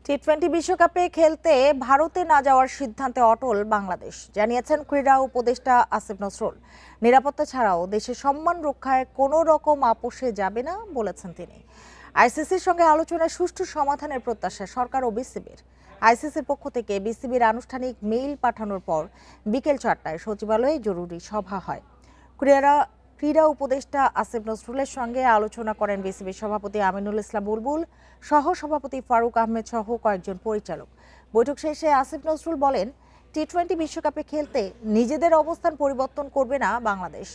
টি-20 বিশ্বকাপে খেলতে ভারতে না যাওয়ার সিদ্ধান্তে অটল বাংলাদেশ, জানিয়েছেন ক্রীড়া উপদেষ্টা আসিফ নজরুল। নিরাপত্তা ছাড়াও দেশের সম্মান রক্ষায় কোনো রকম আপোষে যাবে না বলেছেন তিনি। আইসিসির সঙ্গে আলোচনায় সুষ্ঠু সমাধানের প্রত্যাশা সরকার ও বিসিবির। আইসিসির পক্ষ থেকে বিসিবির আনুষ্ঠানিক মেইল পাঠানোর পর বিকেল 4টায় সচিবালয়ে জরুরি সভা হয়। ক্রীড়া উপদেষ্টা আসিফ নজরুলের সঙ্গে আলোচনা করেন বিসিবির সভাপতি আমিনুল ইসলাম বুলবুল, সহ সভাপতি ফারুক আহমেদ সহ কয়েকজন পরিচালক। বৈঠক শেষে আসিফ নজরুল বলেন, টি-20 বিশ্বকাপে খেলতে নিজেদের অবস্থান পরিবর্তন করবে না বাংলাদেশ।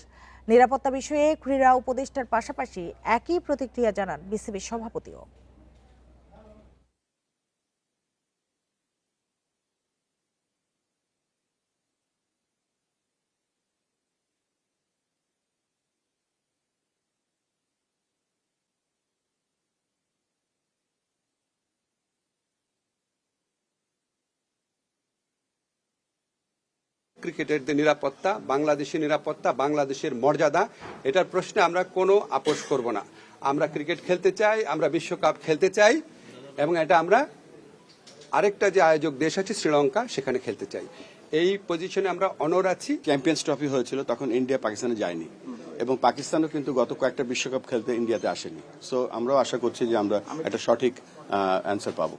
নিরাপত্তা বিষয়ে ক্রীড়া উপদেষ্টার পাশাপাশি একই প্রতিক্রিয়া জানান বিসিবির সভাপতিও। ক্রিকেটারদের নিরাপত্তা, বাংলাদেশের নিরাপত্তা, বাংলাদেশের মর্যাদা, এটার প্রশ্নে আমরা কোনো আপোষ করব না। আমরা ক্রিকেট খেলতে চাই, আমরা বিশ্বকাপ খেলতে চাই, এবং এটা আমরা আরেকটা যে আয়োজক দেশ আছে শ্রীলঙ্কা, সেখানে খেলতে চাই। এই পজিশনে আমরা অনর আছি। চ্যাম্পিয়ন্স ট্রফি হয়েছিল, তখন ইন্ডিয়া পাকিস্তানে যায়নি, এবং পাকিস্তানও কিন্তু গত কয়েকটা বিশ্বকাপ খেলতে ইন্ডিয়াতে আসেনি। সো আমরাও আশা করছি যে আমরা একটা সঠিক অ্যান্সার পাবো।